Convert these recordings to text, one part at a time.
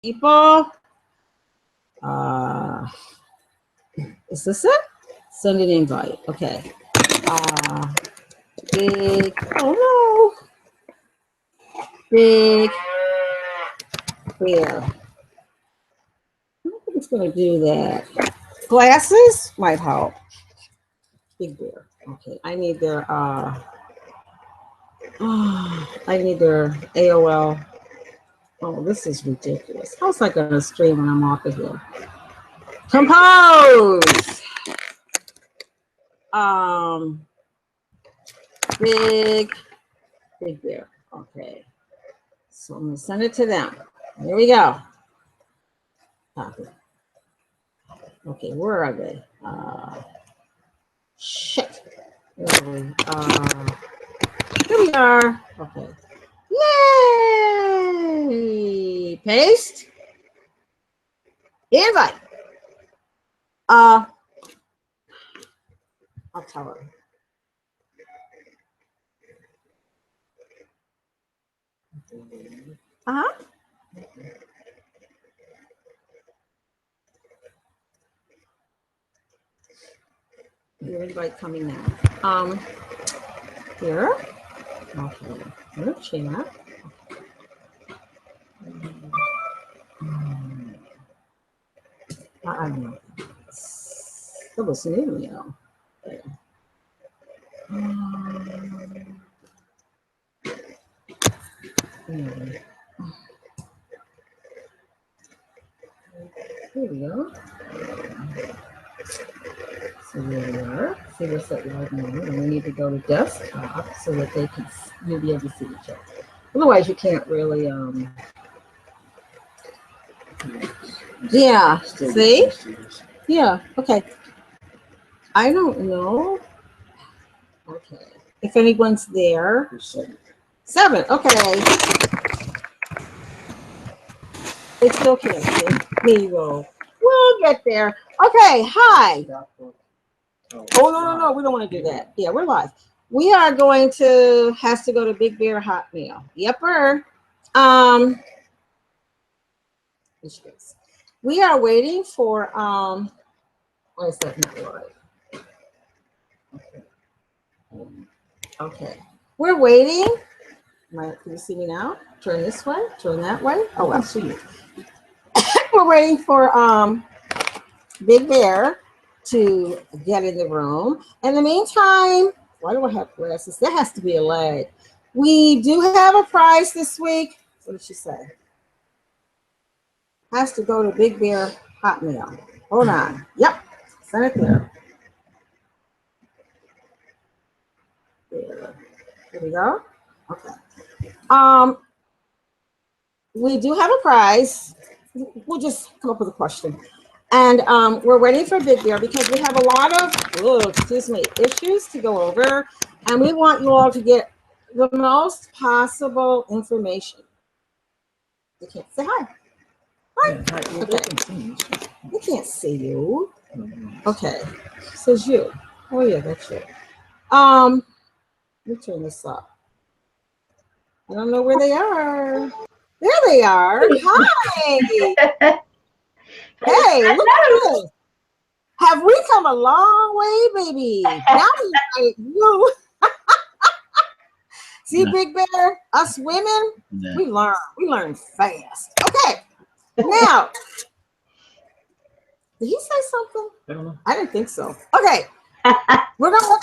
people. Is this it? Send an invite. Okay. Big. Oh no. Big bear. I don't think it's going to do that. Glasses might help. Big bear. Okay. I need their AOL. Oh, this is ridiculous. How's I going to stream when I'm off of here? Compose. Big bear. Okay. So I'm going to send it to them. Here we go. Copy. Okay, where are they? Shit. Here we are. Okay. Yay! Paste. Invite. I'll tell her. Your invite coming now. Here. Okay. Here, chat. I don't know. That was an email. Here we go. So here we are. See what's up right now. And we need to go to desktop so that you'll be able to see each other. Otherwise, you can't really. Yeah. See? Yeah. Okay. I don't know. Okay. If anyone's there. 7. Okay. They still can't see. Here you go. We'll get there. Okay. Hi. Oh, no. We don't want to do that. Yeah, we're live. We are going to, has to go to Big Bear Hot Meal. Yepper. We are waiting for, what is that not right? Okay. We're waiting. Can you see me now? Turn this way, turn that way. Oh, I see you. We're waiting for Big Bear to get in the room. In the meantime, why do I have glasses? There has to be a lag. We do have a prize this week. What did she say? Has to go to Big Bear Hot Meal. Hold on. Yep. Send it there. There. Here we go. Okay. We do have a prize. We'll just come up with a question. And we're waiting for Big Bear because we have a lot of, issues to go over. And we want you all to get the most possible information. You can't say hi. Hi. Okay. We can't see you. Okay. Says you. Oh yeah, that's you. Let me turn this up. I don't know where they are. There they are. Hi. Hey, look at this. Have we come a long way, baby? Now we you. See, Big Bear, us women, we learn fast. Okay. Now, did he say something? I don't know. I didn't think so. Okay. We're gonna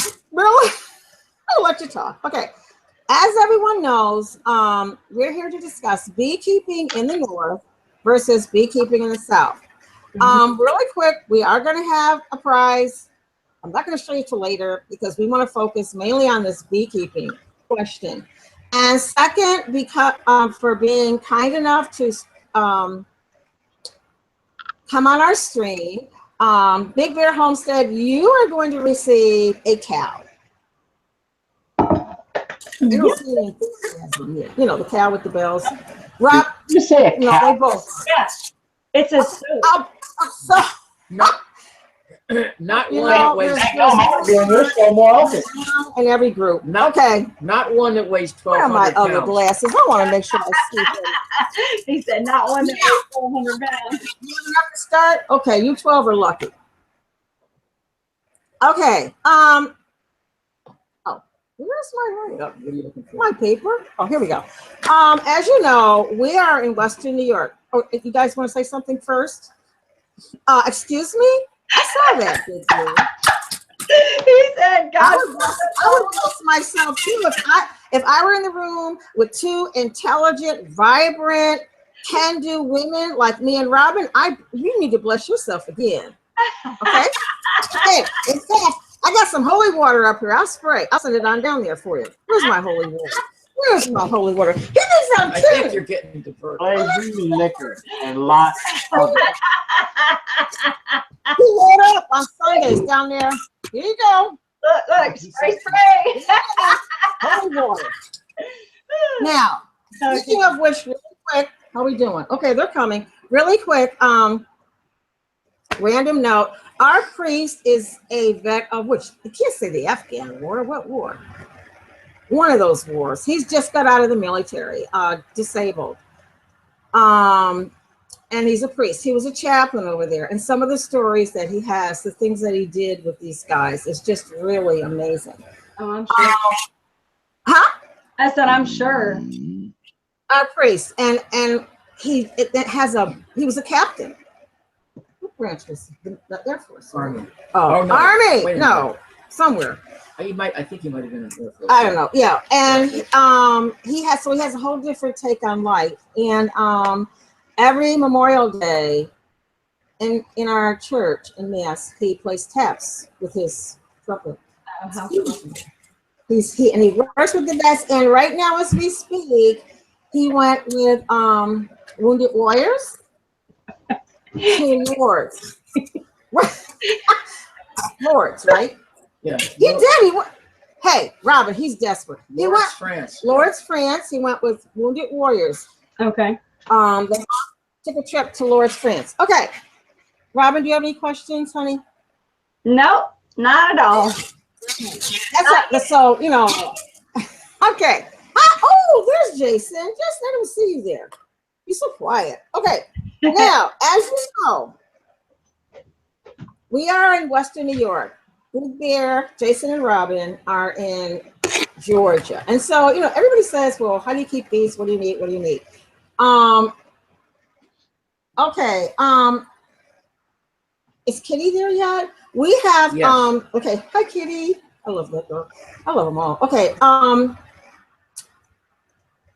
let you talk. Okay. As everyone knows, we're here to discuss beekeeping in the north versus beekeeping in the south. Really quick, we are going to have a prize. I'm not going to show you till later because we want to focus mainly on this beekeeping question. And second, because for being kind enough to come on our stream, Big Bear Homestead, you are going to receive a cow. I don't see any enthusiasm here. You know, the cow with the bells. Rob, You say a cow? They both. Yes. It's a soup. So, Not You one know, that weighs. in every group. Okay. Not one that weighs Where are 1,200 my other pounds. glasses? I want to make sure I see them. He said, not one that weighs 400 pounds. You have to start? Okay, you 12 are lucky. Okay. Oh, where's my paper? Oh, here we go. As you know, we are in Western New York. Oh, if you guys want to say something first? Excuse me? I saw that, did you? He said, God. I would post myself too if I were in the room with two intelligent, vibrant, can-do women like me and Robin. You need to bless yourself again. Okay? Okay. In fact, I got some holy water up here. I'll spray. I'll send it on down there for you. Where's my holy water? Where's my holy water? Give me some too. I think you're getting diverted. Green liquor and lots of it. He lit up on Sundays down there. Here you go. Look, spray. Holy water. Now, speaking of which, really quick, how are we doing? Okay, they're coming. Really quick, random note. Our priest is a vet of which, I can't say the Afghan war. What war? One of those wars. He's just got out of the military, disabled. And he's a priest. He was a chaplain over there. And some of the stories that he has, the things that he did with these guys is just really amazing. Oh, I'm sure. Huh? I said, I'm sure. Our priest. And he was a captain. What branch was the Air Force? Army. Oh, no. Army. No, somewhere. I think he might have been in the Air Force. I don't know. Yeah. And he has a whole different take on life. And every Memorial Day in our church in Mass, he plays taps with his trumpet. Oh, He works with the best. And right now, as we speak, he went with Wounded Warriors to Lords. Lords, right? Yeah. He did. Hey, Robin, he's desperate. Lords, France. Lords, France. He went with Wounded Warriors. Okay. They took a trip to Lords, France. Okay. Robin, do you have any questions, honey? Nope, not at all. So, okay. Oh, there's Jason. Just let him see you there. You're so quiet. Okay. Now, as you know, we are in Western New York. Big Bear, Jason and Robin are in Georgia. And so, everybody says, well, how do you keep bees? What do you need? What do you need? Okay. Is Kitty there yet? We have, yes. Okay. Hi, Kitty. I love that girl. I love them all. Okay.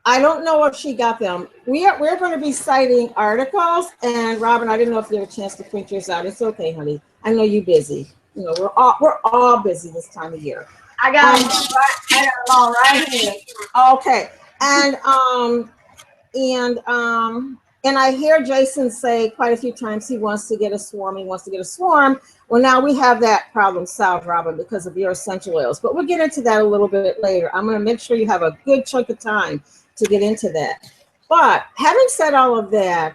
I don't know if she got them. We're going to be citing articles, and Robin, I didn't know if you had a chance to print yours out. It's okay, honey. I know you're busy. We're all busy this time of year. I got them all right here. Okay, and I hear Jason say quite a few times he wants to get a swarm. He wants to get a swarm. Well, now we have that problem solved, Robin, because of your essential oils. But we'll get into that a little bit later. I'm going to make sure you have a good chunk of time to get into that. But having said all of that,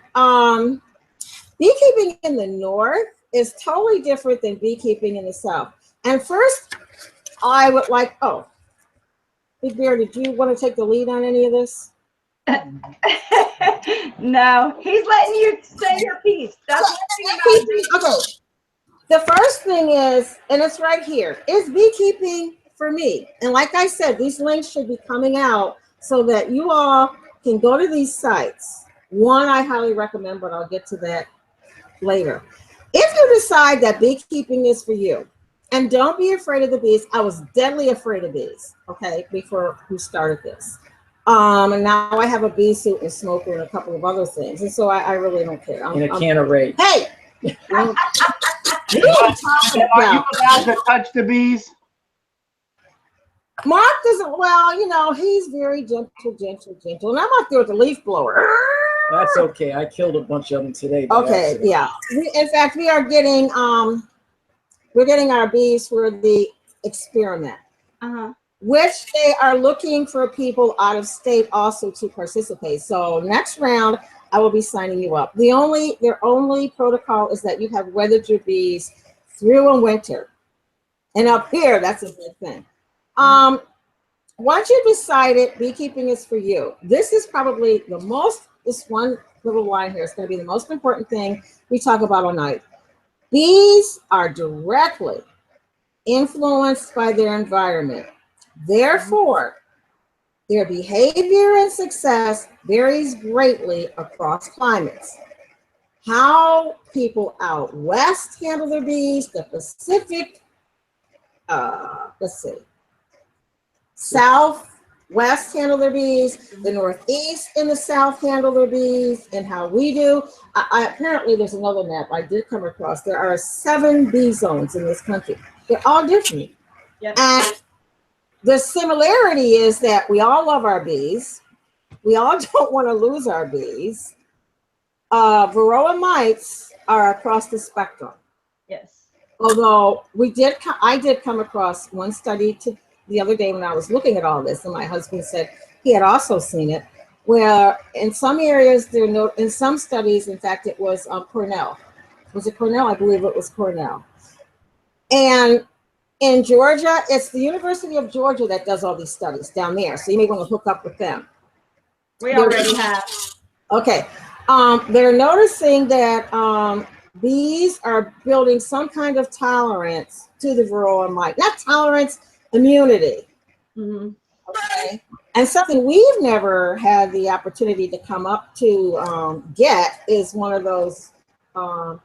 beekeeping in the north is totally different than beekeeping in the south. And first, I would like, Big Bear, did you want to take the lead on any of this? No, he's letting you say your piece. That's okay. The first thing is, and it's right here, is beekeeping for me. And like I said, these links should be coming out so that you all can go to these sites. One I highly recommend, but I'll get to that later. If you decide that beekeeping is for you, and don't be afraid of the bees. I was deadly afraid of bees, okay, before we started this. And now I have a bee suit and smoker and a couple of other things. And so I really don't care. And a can of raid. Hey! Are you allowed to touch the bees? Mark doesn't, he's very gentle. And I'm out there with the leaf blower. That's okay. I killed a bunch of them today. Okay, accident. Yeah. In fact, we are getting, we're getting our bees for the experiment. Which they are looking for people out of state also to participate. So next round, I will be signing you up. Their only protocol is that you have weathered your bees through in winter. And up here, that's a good thing. Once you decided beekeeping is for you, this is probably this one little line here is going to be the most important thing we talk about all night. Bees are directly influenced by their environment. Therefore, their behavior and success varies greatly across climates. How people out west handle their bees, the Pacific, Southwest handle their bees, the Northeast and the South handle their bees, and how we do. Apparently, there's another map I did come across. There are 7 bee zones in this country. They're all different. Yep. And the similarity is that we all love our bees. We all don't want to lose our bees. Varroa mites are across the spectrum. Yes. Although I did come across one study the other day when I was looking at all this, and my husband said he had also seen it, where in some areas in some studies, in fact, it was Cornell. Was it Cornell? I believe it was Cornell. And in Georgia, it's the University of Georgia that does all these studies down there. So you may want to hook up with them. We already have. Okay. They're noticing that bees are building some kind of tolerance to the varroa mite. Not tolerance, immunity. Mm-hmm. Okay. And something we've never had the opportunity to come up to get is one of those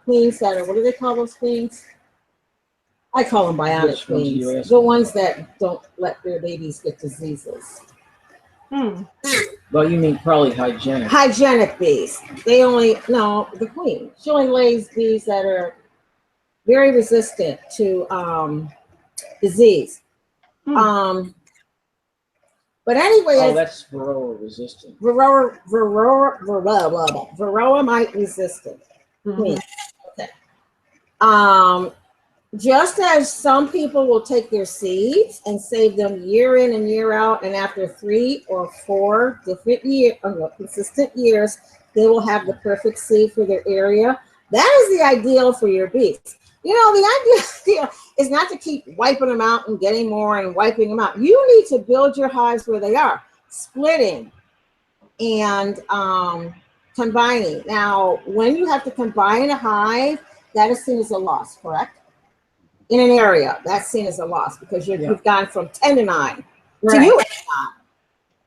queens that are, what do they call those queens? I call them bionic queens. The ones that don't let their babies get diseases. Well, you mean probably hygienic. Hygienic bees. The queen. She only lays bees that are very resistant to disease. But anyway, that's varroa resistant. Varroa mite resistant. Mm-hmm. Okay. Just as some people will take their seeds and save them year in and year out, and after 3 or 4 different consistent years, they will have the perfect seed for their area. That is the ideal for your bees. You know, the idea is not to keep wiping them out and getting more and wiping them out. You need to build your hives where they are, splitting and combining. Now, when you have to combine a hive, that is seen as a loss, correct? In an area, that's seen as a loss because you've gone from 10 to 9 to you.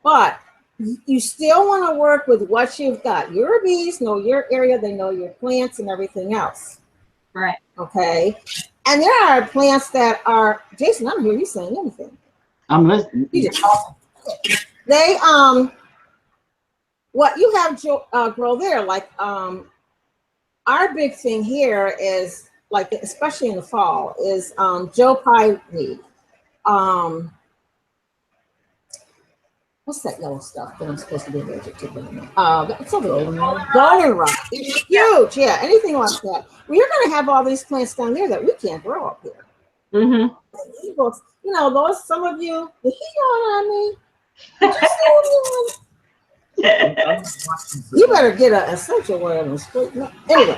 But you still want to work with what you've got. Your bees know your area, they know your plants and everything else. Right. Okay. And there are plants that are, Jason, I don't hear you saying anything. I'm listening. They, what you have grow there, like our big thing here is, like, especially in the fall, is Joe Pye weed. What's that yellow stuff that I'm supposed to be allergic to? It's over there. Goldenrod. It's huge. Yeah, anything like that. Well, you're going to have all these plants down there that we can't grow up here. Mm-hmm. You know, some of you, the heat on me. Did you see you better get an essential oil and straighten up. Anyway.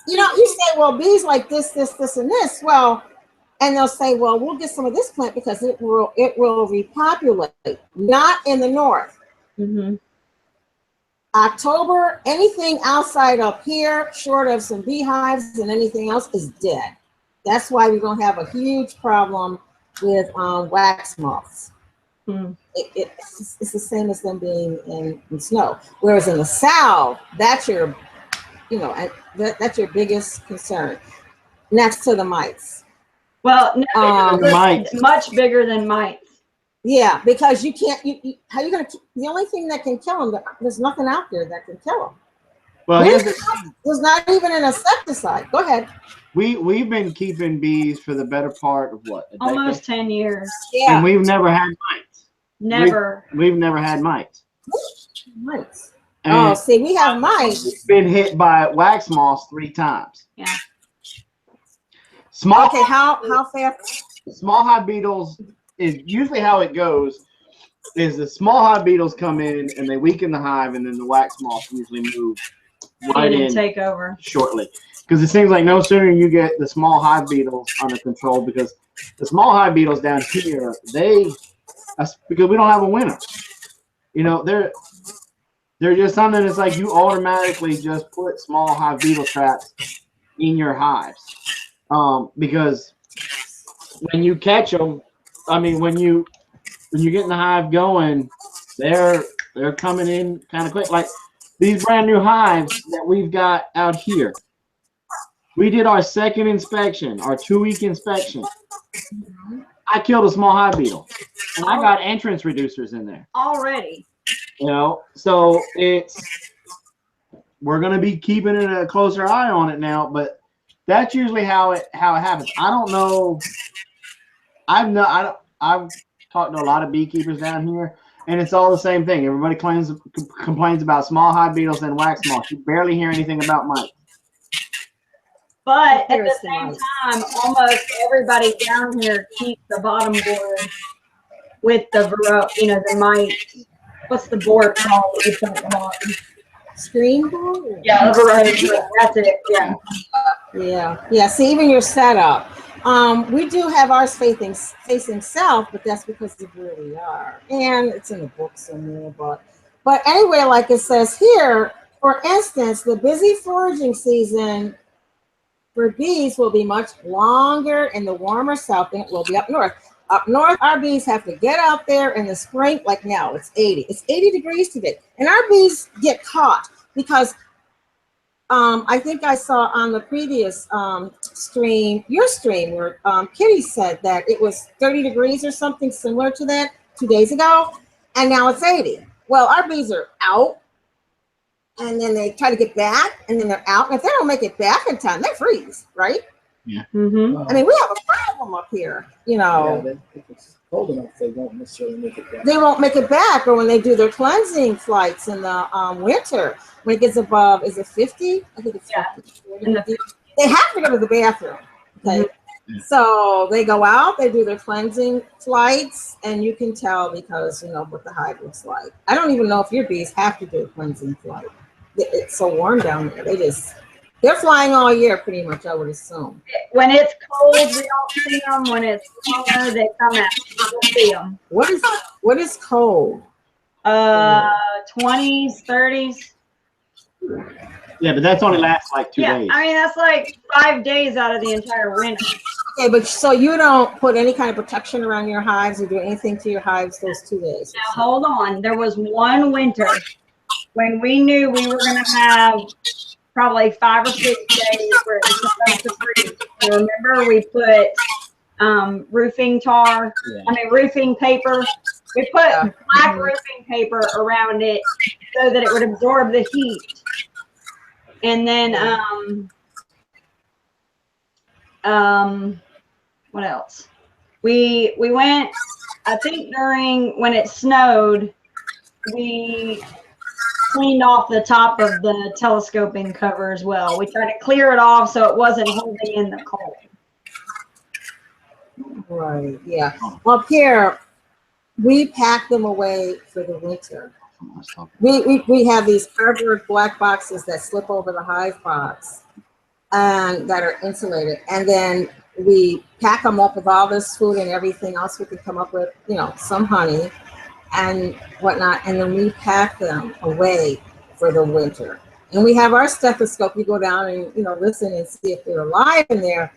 You know, you say, well, bees like this, and this. Well, and they'll say, well, we'll get some of this plant because it will repopulate. Not in the north. Mm-hmm. October, anything outside up here, short of some beehives and anything else, is dead. That's why we're going to have a huge problem with wax moths. Mm-hmm. It's the same as them being in snow. Whereas in the south, that's your biggest concern, next to the mites. Well, mites. Much bigger than mites. Yeah, because you can't. How you gonna? The only thing that can kill them, there's nothing out there that can kill them. Well, there's not even an insecticide. Go ahead. We've been keeping bees for the better part of what? Almost 10 years. Yeah. And we've never had mites. Never. We've never had mites. Mites. And see, we have mites. We've been hit by wax moths 3 times. Yeah. Okay, how fast? Small hive beetles is usually how it goes. Is the small hive beetles come in and they weaken the hive, and then the wax moths usually move right and in take over. shortly. Because it seems like no sooner you get the small hive beetles under control, because the small hive beetles down here, that's because we don't have a winter. You know, they're just something that's like you automatically just put small hive beetle traps in your hives. Because when you catch them, I mean, when you get in the hive going, they're coming in kind of quick. Like these brand new hives that we've got out here. We did our second inspection, our 2-week inspection. I killed a small hive beetle, and I got entrance reducers in there. Already. You know, so we're gonna be keeping a closer eye on it now, but that's usually how it happens. I don't know. I've talked to a lot of beekeepers down here, and it's all the same thing. Everybody complains about small hive beetles and wax moths. You barely hear anything about mites. But at the same time, almost everybody down here keeps the bottom board with the the mite. What's the board called? It's on the bottom. Screen board? Yeah, that's it. Yeah. Yeah. See, even your setup. We do have ours facing south, but that's because of where we are, and it's in the book somewhere. But anyway, like it says here, for instance, the busy foraging season for bees will be much longer in the warmer south than it will be up north. Up north, our bees have to get out there in the spring, like now, it's 80. It's 80 degrees today. And our bees get caught because I think I saw on the previous stream, your stream, where Kitty said that it was 30 degrees or something similar to that 2 days ago, and now it's 80. Well, our bees are out, and then they try to get back, and then they're out. And if they don't make it back in time, they freeze, right? Yeah. Mm-hmm. I mean, we have a problem up here, you know. Yeah, if it's cold enough, they won't necessarily make it back. They won't make it back, or when they do their cleansing flights in the winter, when it gets above, is it 50? I think it's 50. They have to go to the bathroom. Okay. Yeah. So they go out, they do their cleansing flights, and you can tell because, you know, what the hive looks like. I don't even know if your bees have to do a cleansing flight. It's so warm down there. They're flying all year, pretty much, I would assume. When it's cold, we don't see them. When it's summer, they come out. We'll see them. What is cold? 20s, 30s. Yeah, but that's only lasts like 2 days. I mean, that's like 5 days out of the entire winter. Okay, but so you don't put any kind of protection around your hives or do anything to your hives those 2 days? Now, hold on. There was one winter when we knew we were going to have probably 5 or 6 days where it was supposed to freeze. You remember we put roofing paper. We put black roofing paper around it so that it would absorb the heat. And then what else? We went, I think when it snowed, we cleaned off the top of the telescoping cover as well. We tried to clear it off so it wasn't holding in the cold. Right, yeah. Well, up here, we pack them away for the winter. We have these cardboard black boxes that slip over the hive box and that are insulated. And then we pack them up with all this food and everything else we could come up with, you know, some honey and whatnot. And then we pack them away for the winter. And we have our stethoscope. We go down and, you know, listen and see if they're alive in there.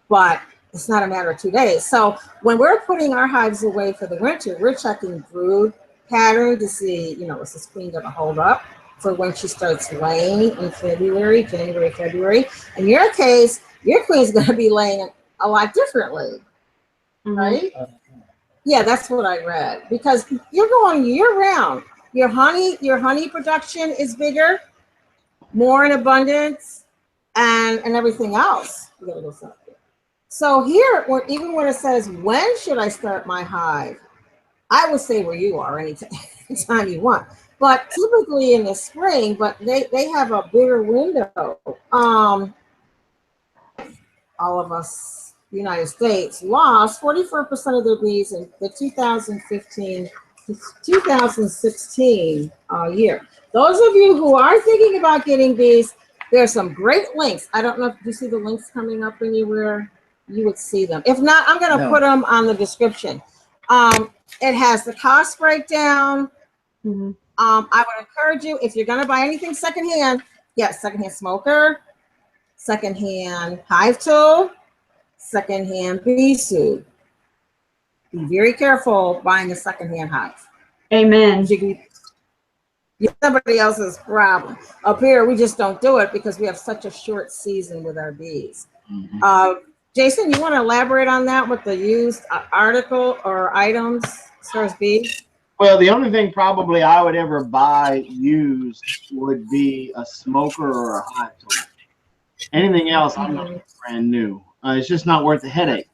But it's not a matter of 2 days. So when we're putting our hives away for the winter, we're checking brood pattern to see, you know, is this queen going to hold up for when she starts laying in January, February. In your case, your queen's going to be laying a lot differently, right? Yeah, that's what I read. Because you're going year round. Your honey production is bigger, more in abundance, and everything else. You gotta go something. So here, even when it says, when should I start my hive? I would say where you are, anytime you want. But typically in the spring, but they have a bigger window. All of us, United States, lost 44% of their bees in the 2015 2016 year. Those of you who are thinking about getting bees, there's some great links. I don't know if you see the links coming up anywhere. You would see them. If not, I'm going to put them on the description. It has the cost breakdown. Mm-hmm. I would encourage you, if you're going to buy anything secondhand, get secondhand smoker, secondhand hive tool, secondhand bee suit. Be very careful buying a secondhand hive. Amen. Somebody else's problem. Up here, we just don't do it because we have such a short season with our bees. Mhm. Jason, you want to elaborate on that with the used article or items as far as bees? Well, the only thing probably I would ever buy used would be a smoker or a hive tool. Anything else, I'm going to get brand new. It's just not worth the headache.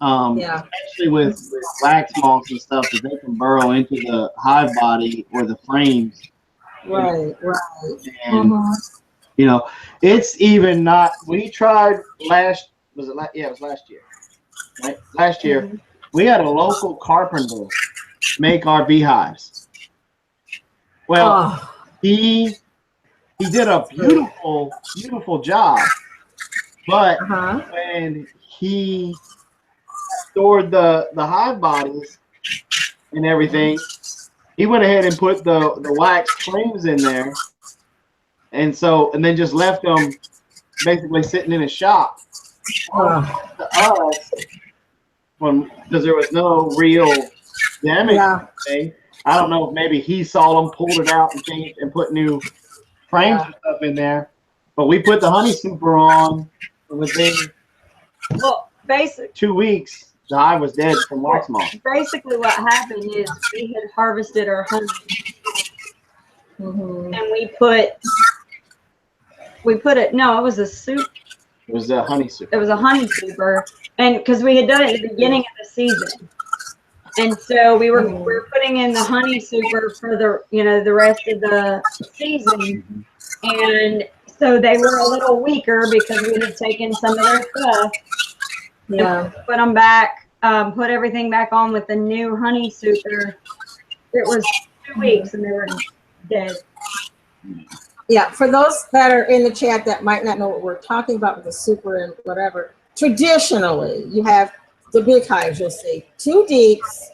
Yeah. Especially with wax moths and stuff, that they can burrow into the hive body or the frames. Right. And you know, it's even not. We tried last. Was it? Yeah, it was last year. Right, last year we had a local carpenter make our beehives. Well, he did a beautiful job, but when he stored the hive bodies and everything, he went ahead and put the wax frames in there, and then just left them basically sitting in his shop. To us, because there was no real damage. I don't know if maybe he saw them, pulled it out, and changed and put new frames and stuff in there. But we put the honey super on, and within 2 weeks, the hive was dead from wax moth. Basically, what happened is we had harvested our honey, and we put it. No, it was a soup. It was a honey super. It was a honey super, and because we had done it at the beginning of the season, and so we were putting in the honey super for the rest of the season, and so they were a little weaker because we had taken some of their stuff. Yeah. Put them back, put everything back on with the new honey super. It was 2 weeks and they were dead. Yeah, for those that are in the chat that might not know what we're talking about with the super and whatever, traditionally you have the big hives, you'll see 2 deeps,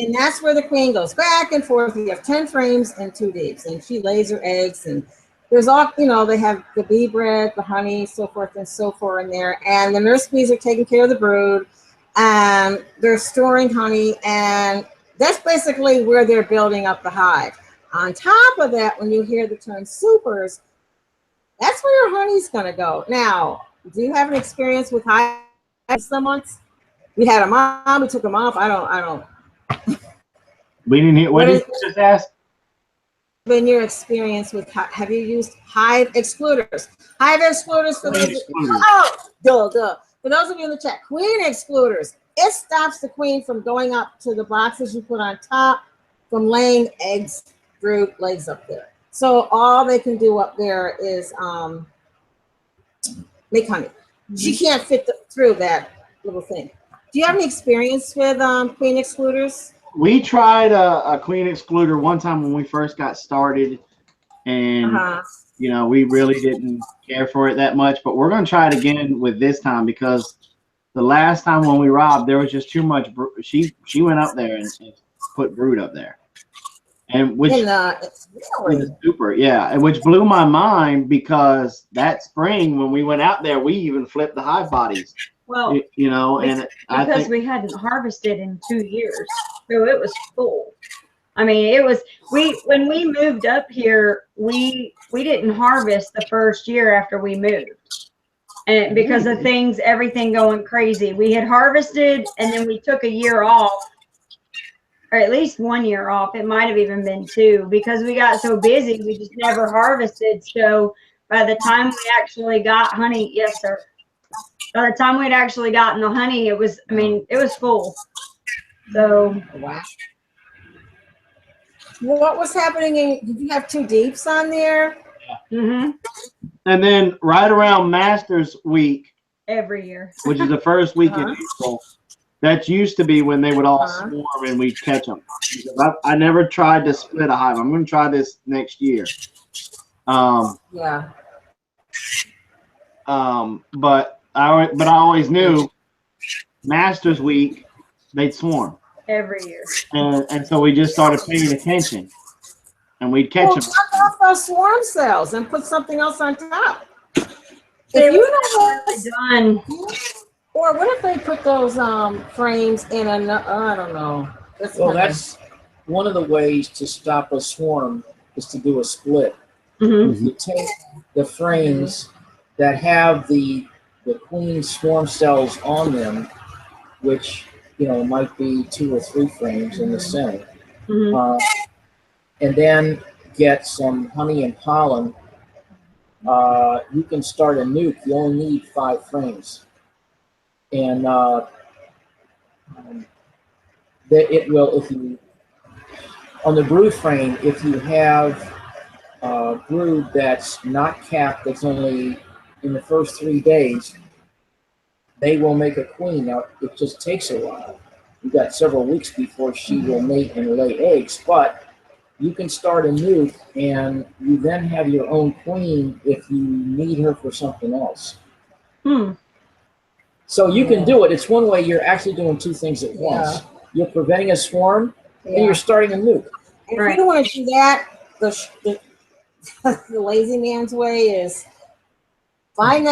and that's where the queen goes back and forth. You have 10 frames and 2 deeps, and she lays her eggs, and there's all, they have the bee bread, the honey, so forth and so forth in there, and the nurse bees are taking care of the brood, and they're storing honey, and that's basically where they're building up the hive. On top of that, when you hear the term supers, that's where your honey's going to go. Now, do you have an experience with hive months? We had a mom, we took them off. I don't. We didn't hear. What did you just ask? Been your experience with, have you used hive excluders? Hive excluders for those. For those of you in the chat, queen excluders. It stops the queen from going up to the boxes you put on top, from laying eggs, brood legs up there. So all they can do up there is make honey. She can't fit through that little thing. Do you have any experience with queen excluders? We tried a queen excluder one time when we first got started, and we really didn't care for it that much. But we're going to try it again with this time, because the last time when we robbed, there was just too much. She went up there and put brood up there, and which super, and which blew my mind, because that spring when we went out there, we even flipped the hive bodies. Well, and because we hadn't harvested in 2 years, so it was full. I mean, it was when we moved up here, we didn't harvest the first year after we moved, and because of everything going crazy, we had harvested and then we took a year off, or at least 1 year off. It might have even been 2, because we got so busy, we just never harvested. So by the time we actually got honey, yes, sir. By the time we'd actually gotten the honey, it was full. So what was happening? Did you have 2 deeps on there? Yeah. And then right around Masters Week, every year, which is the first week in April, That used to be when they would all swarm and we'd catch them. I never tried to split a hive. I'm going to try this next year. Yeah. But I always knew Masters Week they'd swarm every year, and so we just started paying attention, and we'd catch them. Knock off those swarm cells and put something else on top. they If you were done. Or what if they put those frames in I don't know. That's one of the ways to stop a swarm is to do a split. Mm-hmm. You take the frames that have the queen swarm cells on them, which might be 2 or 3 frames in the center, and then get some honey and pollen. You can start a nuke. You only need 5 frames, and it will, if you on the brood frame, if you have brood that's not capped, that's only in the first 3 days, they will make a queen. Now, it just takes a while. You've got several weeks before she will mate and lay eggs, but you can start a nuke, and you then have your own queen if you need her for something else. So you can do it. It's one way you're actually doing 2 things at once. You're preventing a swarm, and you're starting a nuke. And if you don't want to do that, the lazy man's way is find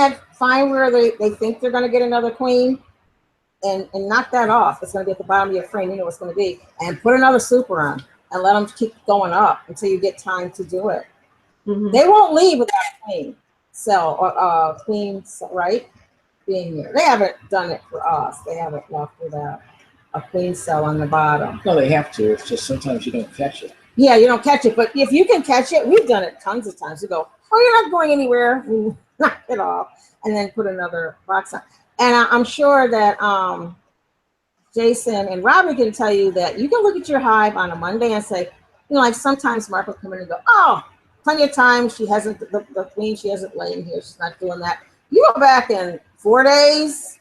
where they think they're going to get another queen, and knock that off. It's going to be at the bottom of your frame. You know what's going to be, and put another super on, and let them keep going up until you get time to do it. They won't leave without a queen cell or queen, right? Being here, they haven't done it for us. They haven't left without a queen cell on the bottom. No, they have to. It's just sometimes you don't catch it. Yeah, you don't catch it, but if you can catch it, we've done it tons of times. You go, oh, you're not going anywhere. We knock it off, and then put another box on. And I'm sure that Jason and Robin can tell you that you can look at your hive on a Monday and say, like sometimes Mark will come in and go, oh, plenty of time. She hasn't, the queen, she hasn't lain here. She's not doing that. You go back in 4 days,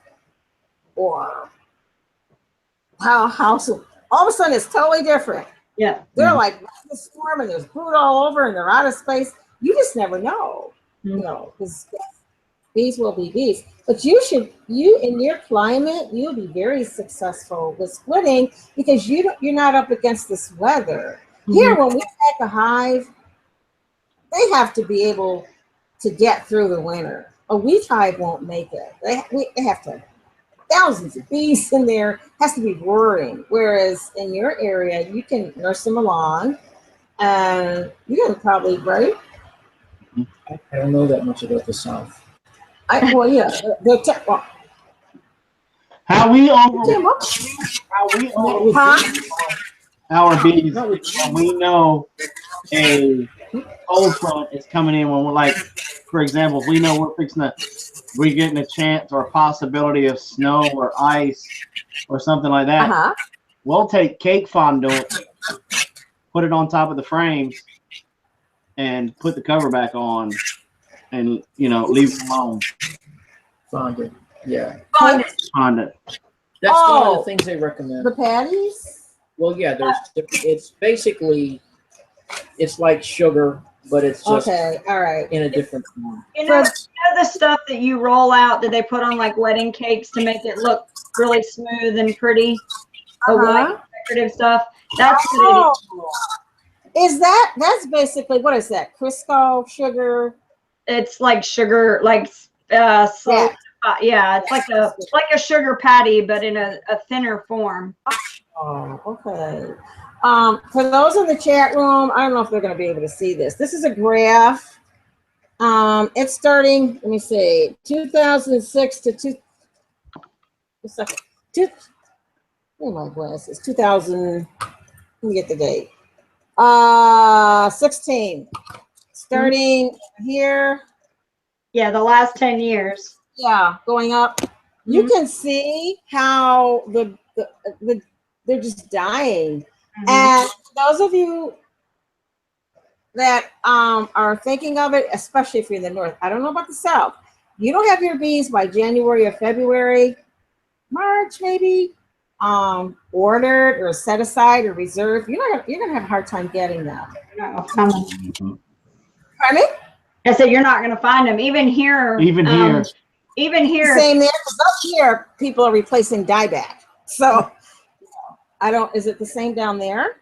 or how soon? All of a sudden, it's totally different. Yeah. They're like the swarm, and there's brood all over, and they're out of space. You just never know, because bees will be bees. But you in your climate, you'll be very successful with splitting because you're not up against this weather. Here, when we pack a hive, they have to be able to get through the winter. A wheat hive won't make it. They have to. Thousands of bees in there, has to be whirring. Whereas in your area, you can nurse them along, and you can probably, right? I don't know that much about the South. How we our bees when we know a cold front is coming in, when we're like, for example, if we know we're getting a chance or a possibility of snow or ice or something like that, we'll take cake fondant, put it on top of the frames, and put the cover back on, and leave it alone. Fondant, yeah. Fondant. That's one of the things they recommend. The patties? Well, yeah. It's basically, it's like sugar, but it's just all right, in a different form. You know the stuff that you roll out that they put on like wedding cakes to make it look really smooth and pretty? The white decorative stuff. That's what it is. That's basically, what is that? Crisco sugar? It's like sugar, like it's like a sugar patty, but in a thinner form. Oh, okay. For those in the chat room, I don't know if they're going to be able to see this. This is a graph. It's starting, let me see, 2006 to oh my glasses, 2000, let me get the date. 16. Starting here. Yeah, the last 10 years. Yeah, going up. You can see how they're just dying. And those of you that are thinking of it, especially if you're in the north, I don't know about the south. You don't have your bees by January or February, March maybe. ordered or set aside or reserved, you're gonna have a hard time getting them. You're not gonna find them. Pardon me? I said you're not going to find them. Even here. Even here. Even here. Same there. 'Cause up here, people are replacing dieback. So I don't. Is it the same down there?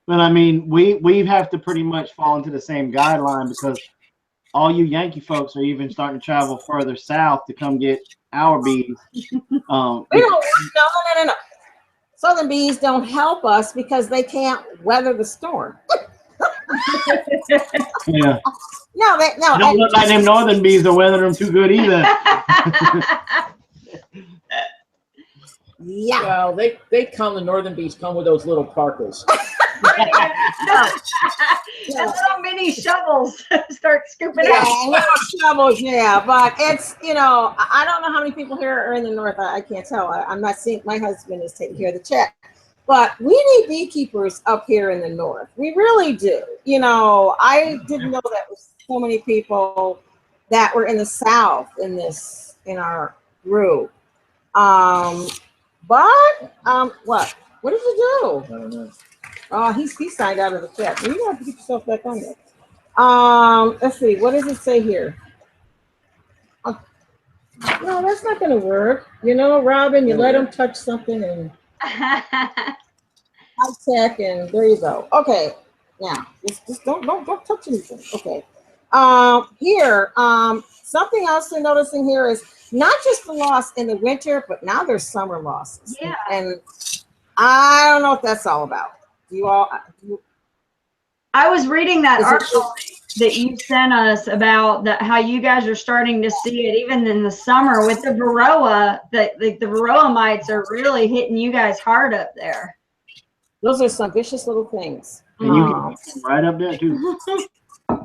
But I mean, we have to pretty much fall into the same guideline because all you Yankee folks are even starting to travel further south to come get our bees. We don't. No. Southern bees don't help us because they can't weather the storm. Yeah. No. Don't look like them northern bees are weathering them too good either. Yeah. Well, they come. The northern bees come with those little parkas. The little mini shovels start scooping out. Little shovels, yeah. But it's, I don't know how many people here are in the north. I can't tell. I'm not seeing. My husband is taking care of the check. But we need beekeepers up here in the north. We really do. I didn't know that was so many people that were in the south in our group. What? What did you do? I don't know. Oh, he signed out of the chat. You have to get yourself back on there. Let's see. What does it say here? No, that's not going to work. Robin, you let him touch something and high tech, and there you go. Okay, now just don't touch anything. Okay. Here, something else they're noticing here is not just the loss in the winter, but now there's summer losses. Yeah. And I don't know what that's all about. I was reading that article that you sent us about how you guys are starting to see it even in the summer with the varroa. The varroa mites are really hitting you guys hard up there. Those are some vicious little things. And you can right up there too.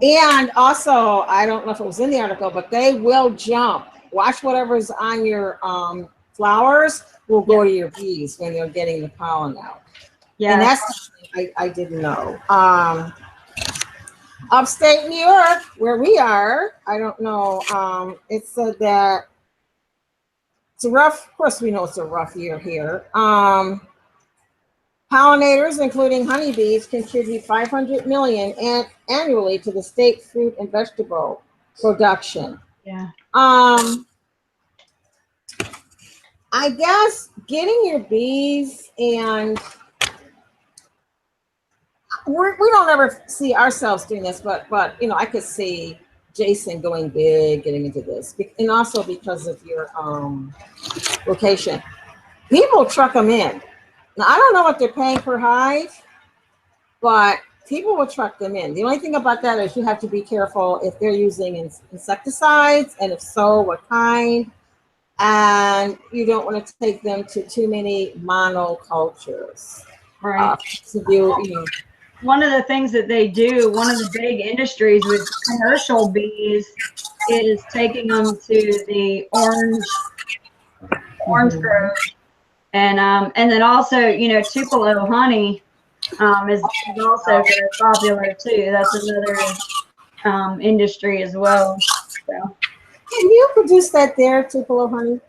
And also, I don't know if it was in the article, but they will jump. Watch whatever's on your flowers will go to your bees when they're getting the pollen out. Yeah, and that's something I didn't know. Upstate New York, where we are, I don't know. It said that it's a rough. Of course, we know it's a rough year here. Pollinators, including honeybees, contribute 500 million annually to the state fruit and vegetable production. yeah. I guess getting your bees, and we don't ever see ourselves doing this, but I could see Jason going big, getting into this, and also because of your location, people truck them in. Now I don't know what they're paying per hive, but people will truck them in. The only thing about that is you have to be careful if they're using insecticides, and if so, what kind. And you don't want to take them to too many monocultures. Right. One of the things that they do, one of the big industries with commercial bees, is taking them to the orange grove, and then also Tupelo honey is also very popular too. That's another industry as well. So. Can you produce that there, Tupelo honey?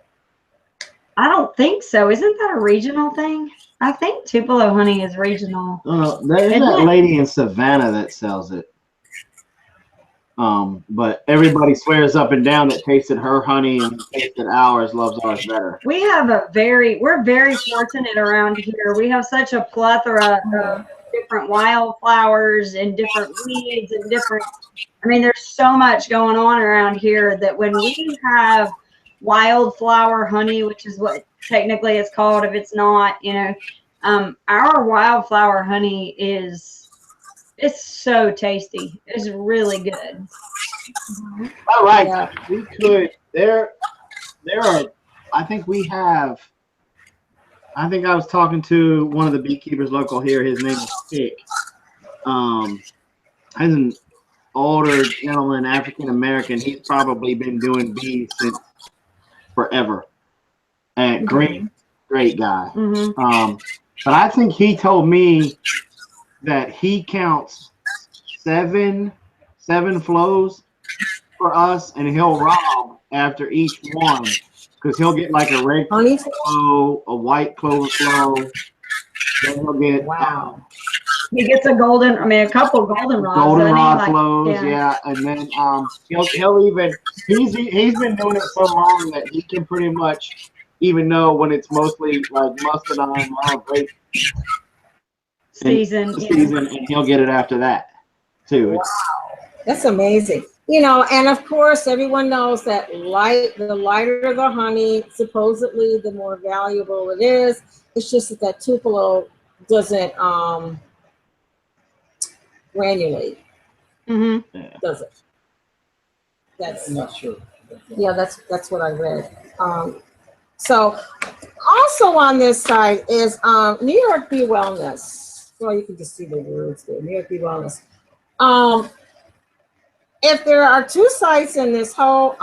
I don't think so. Isn't that a regional thing? I think Tupelo honey is regional. There's that lady in Savannah that sells it. But everybody swears up and down that tasted her honey and tasted ours, loves ours better. We're very fortunate around here. We have such a plethora of different wildflowers and different weeds and there's so much going on around here that when we have wildflower honey, which is what technically it's called if it's not, our wildflower honey it's so tasty. It's really good. All right. Yeah. We could, there are, I think I was talking to one of the beekeepers local here. His name is Pick. He's an older gentleman, African-American. He's probably been doing bees since forever. And great guy. Mm-hmm. But I think he told me that he counts seven flows for us, and he'll rob after each one, because he'll get like a red Honey? flow, a white clover flow. Then he'll get Wow. He gets a couple golden rods. goldenrod Like, flows, yeah. And then he'll even he's been doing it so long that he can pretty much even know when it's mostly like muscadine, wild grape season. and he'll get it after that too. Wow. That's amazing. You know, and of course, everyone knows that the lighter the honey, supposedly the more valuable it is. It's just that Tupelo doesn't granulate, does it? That's I'm not sure. yeah, that's what I read. So also on this side is New York Bee Wellness. Well, you can just see the words there. New York Bee Wellness. If there are two sites in this whole,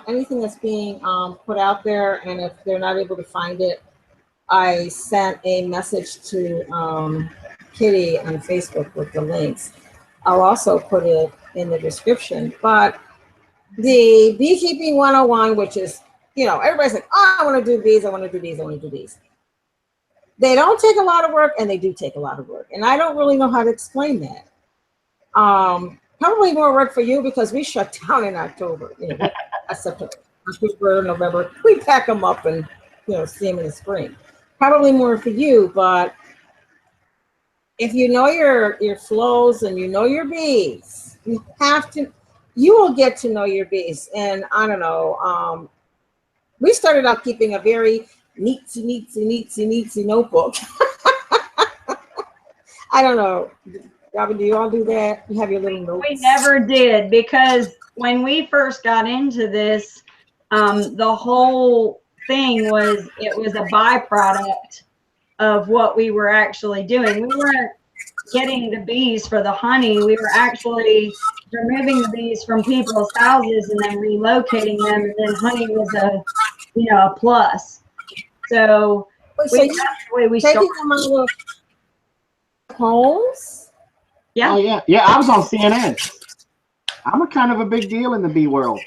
anything that's being put out there, and if they're not able to find it, I sent a message to Kitty on Facebook with the links. I'll also put it in the description. But the Beekeeping 101, which is, you know, everybody's like, oh, I want to do bees, I want to do bees, I want to do bees. They don't take a lot of work, and they do take a lot of work. And I don't really know how to explain that. Probably more work for you because we shut down in October, you know, September, October, November. We pack them up and, you know, see them in the spring. Probably more for you, but if you know your flows and you know your bees, you will get to know your bees. And I don't know, we started out keeping a very neatsy notebook. I don't know. Robin, do you all do that? You have your little notes? We never did, because when we first got into this, the whole thing was it was a byproduct of what we were actually doing. We weren't getting the bees for the honey. We were actually removing the bees from people's houses and then relocating them, and then honey was a plus. So that's the way we started. Taking them out of homes? Yeah. Oh yeah. I was on CNN. I'm a kind of a big deal in the bee world,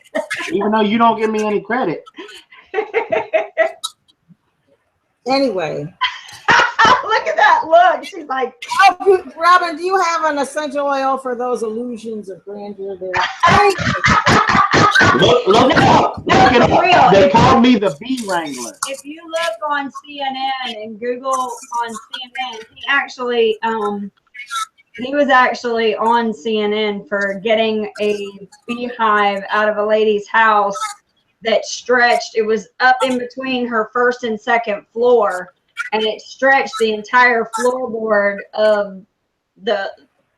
even though you don't give me any credit. Anyway. Look at that look. She's like, oh, Robin, do you have an essential oil for those illusions of grandeur there? Look it up. They called me the bee wrangler. If you look on CNN and Google on CNN, he was actually on CNN for getting a beehive out of a lady's house that stretched. It was up in between her first and second floor, and it stretched the entire floorboard of the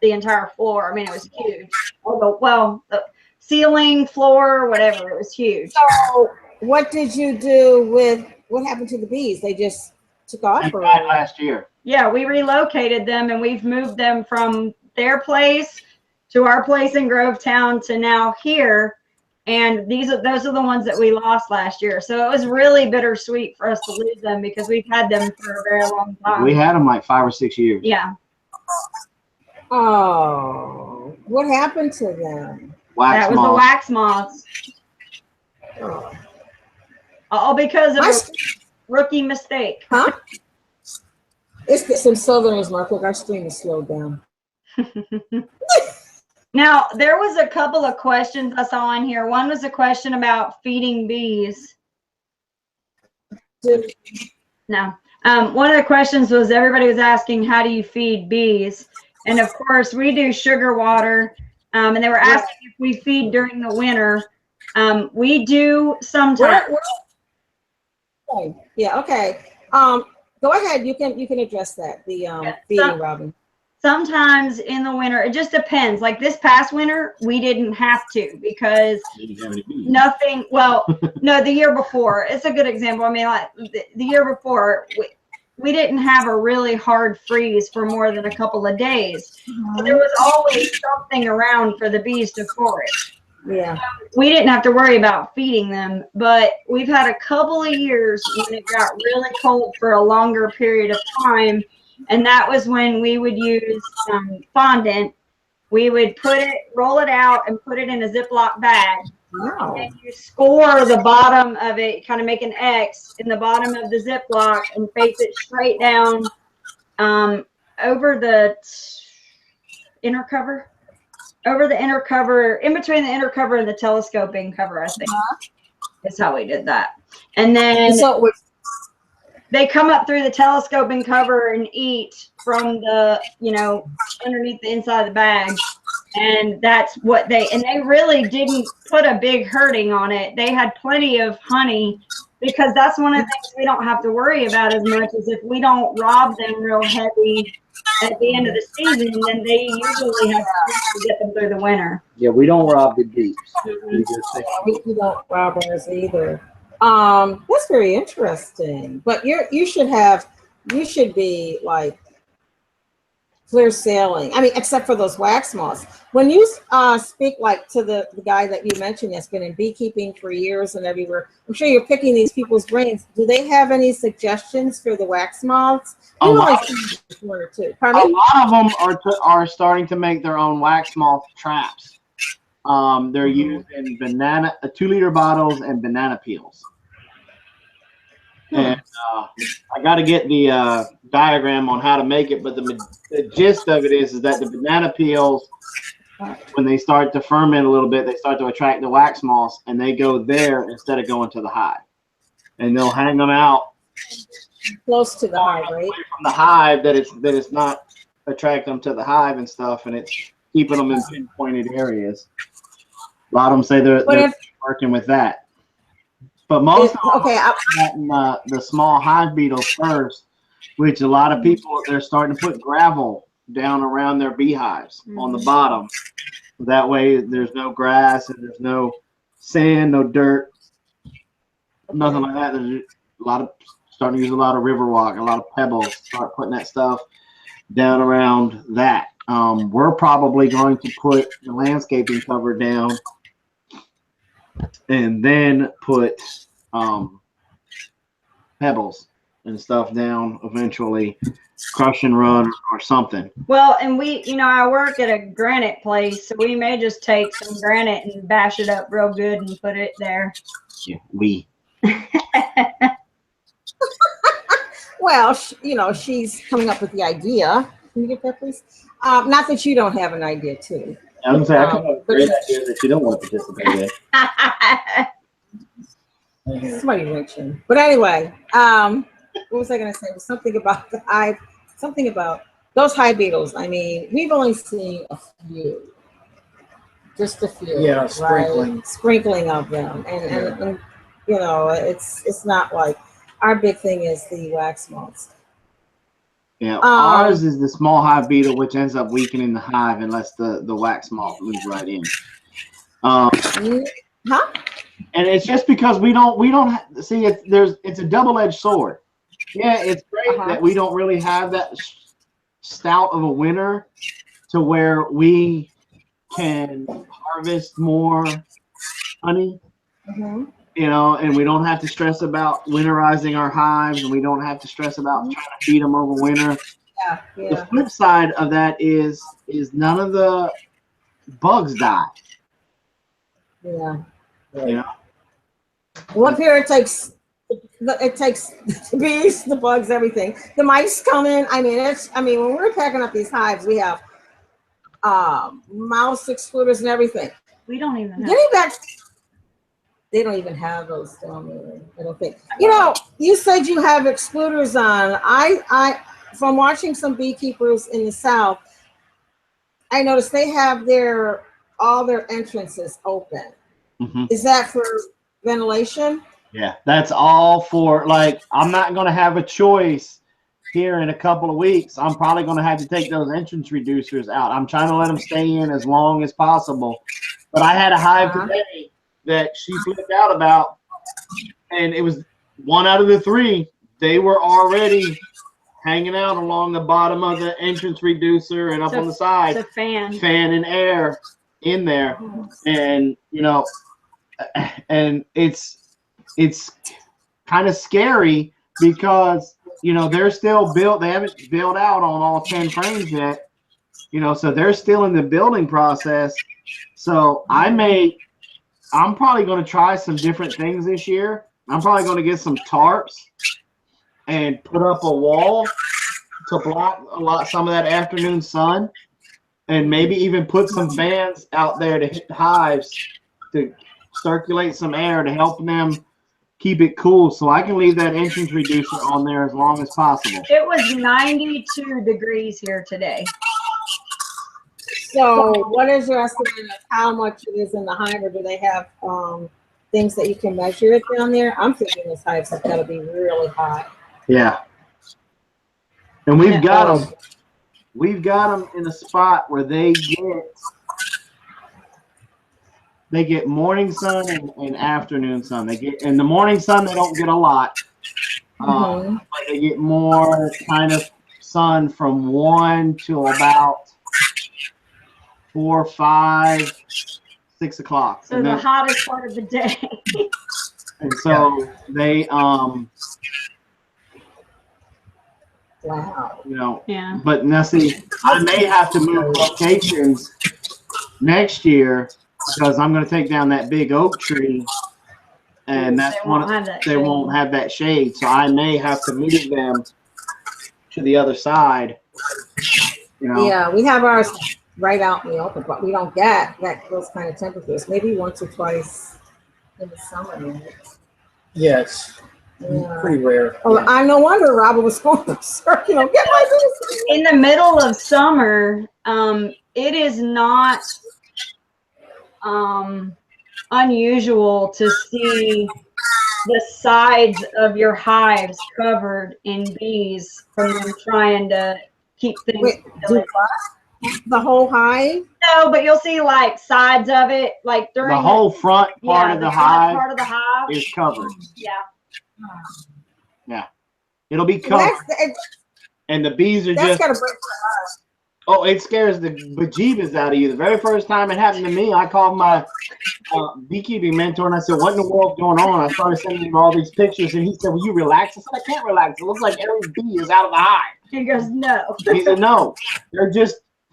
entire floor. I mean, it was huge. Well, the ceiling, floor, whatever, it was huge. So what did you do what happened to the bees? They just took off? They died last year. Yeah, we relocated them, and we've moved them from their place to our place in Grovetown to now here. And those are the ones that we lost last year. So it was really bittersweet for us to lose them because we've had them for a very long time. We had them like 5 or 6 years. Yeah. Oh, what happened to them? That was the wax moths. Oh. All because of a rookie mistake. Huh? It's some Southerners, Mark. Look, our stream is slowed down. Now, there was a couple of questions I saw in here. One was a question about feeding bees. No. One of the questions was everybody was asking, how do you feed bees? And of course, we do sugar water. And they were asking if we feed during the winter. We do sometimes. Yeah, okay. Go ahead. You can address that. The feeding, Robin. Sometimes in the winter, it just depends. Like this past winter, we didn't have to because nothing. Well, no, the year before. It's a good example. I mean, like the year before, we didn't have a really hard freeze for more than a couple of days. But there was always something around for the bees to forage. Yeah. We didn't have to worry about feeding them, but we've had a couple of years when it got really cold for a longer period of time. And that was when we would use fondant. We would roll it out and put it in a Ziploc bag. Wow. And you score the bottom of it, kind of make an X in the bottom of the Ziploc and face it straight down over the inner cover. Over the inner cover, in between the inner cover and the telescoping cover, I think. Is how we did that. And then So they come up through the telescoping cover and eat from the, you know, underneath the inside of the bag. And that's what they really didn't put a big hurting on it. They had plenty of honey, because that's one of the things we don't have to worry about as much, as if we don't rob them real heavy at the end of the season, then they usually have to get them through the winter. Yeah, we don't rob the bees. we don't rob ours either. That's very interesting. But you should be like clear sailing. I mean, except for those wax moths. When you speak like to the guy that you mentioned that's been in beekeeping for years and everywhere, I'm sure you're picking these people's brains. Do they have any suggestions for the wax moths? A lot of them are starting to make their own wax moth traps. They're using 2-liter bottles and banana peels. And I got to get the diagram on how to make it, but the gist of it is that the banana peels, when they start to ferment a little bit, they start to attract the wax moths, and they go there instead of going to the hive. And they'll hang them out close to the hive, right? From the hive, that it's not attracting them to the hive and stuff, and it's keeping them in pinpointed areas. A lot of them say they're working with that. But most of them the small hive beetles first, which a lot of people, they're starting to put gravel down around their beehives on the bottom. That way there's no grass and there's no sand, no dirt, nothing like that. There's a lot of starting to use a lot of river walk, a lot of pebbles, start putting that stuff down around that. We're probably going to put the landscaping cover down and then put pebbles and stuff down eventually, crush and run or something. Well, and we, you know, I work at a granite place, so we may just take some granite and bash it up real good and put it there. Yeah, Well, you know, she's coming up with the idea. Can you get that, please? Not that you don't have an idea, too. I was saying, I come up with great ideas that you don't want to participate in. Somebody mentioned. But anyway, what was I going to say? It was something about the hive, something about those hive beetles. I mean, we've only seen a few, just a few. Yeah, sprinkling. Right? Sprinkling of them. And you know, it's not like, our big thing is the wax moths. Yeah, ours is the small hive beetle, which ends up weakening the hive unless the wax moth moves right in. And it's just because we don't see it. It's a double-edged sword. Yeah, it's great that we don't really have that stout of a winter to where we can harvest more honey. You know, and we don't have to stress about winterizing our hives, and we don't have to stress about trying to feed them over winter. The flip side of that is none of the bugs die. Yeah. You know, well, up here it takes the bees, the bugs, everything. The mice come in. I mean, when we're packing up these hives, we have mouse excluders and everything. We don't even have. Getting back. They don't even have those down there, I don't think. You know, you said you have excluders on. I from watching some beekeepers in the South, I noticed they have all their entrances open. Is that for ventilation? Yeah, that's all for, like, I'm not going to have a choice here in a couple of weeks. I'm probably going to have to take those entrance reducers out. I'm trying to let them stay in as long as possible. But I had a hive today that she flipped out about, and it was 1 out of the 3. They were already hanging out along the bottom of the entrance reducer and up on the side. It's a fan. Fan air in there. And, you know, and it's kind of scary because, you know, they're still built. They haven't built out on all 10 frames yet, you know, so they're still in the building process. So I may I'm probably going to try some different things this year. I'm probably going to get some tarps and put up a wall to block some of that afternoon sun, and maybe even put some fans out there to hit the hives to circulate some air to help them keep it cool, so I can leave that entrance reducer on there as long as possible. It was 92 degrees here today. So what is your estimate of how much it is in the hive, or do they have things that you can measure it down there? I'm thinking this hive's got to be really hot. Yeah. And we've got them. We've got them in a spot where they get morning sun and afternoon sun. They get in the morning sun. They don't get a lot, but they get more kind of sun from 1 to about 4, 5, 6 o'clock. So the hottest part of the day. And so they Wow. you know, Yeah. but now see, I may have to move locations next year because I'm going to take down that big oak tree, and that's they won't have that shade. So I may have to move them to the other side. You know. Yeah, we have ours right out in the open, but we don't get those kind of temperatures. Maybe once or twice in the summer. Yes. Yeah. Pretty rare. Oh, yeah. I no wonder Robert was going berserk. You know, get my bees. In the middle of summer, it is not unusual to see the sides of your hives covered in bees from them trying to keep things. Wait, the whole hive? No, but you'll see like sides of it, like during the whole front part of the hive is covered. Yeah. Yeah, it'll be covered, and the bees are just. Gotta break my heart. Oh, it scares the bejeebus out of you. The very first time it happened to me, I called my beekeeping mentor and I said, "What in the world's going on?" I started sending him all these pictures, and he said, "Will you relax?" I said, "I can't relax. It looks like every bee is out of the hive." He goes, "No." He said, "No,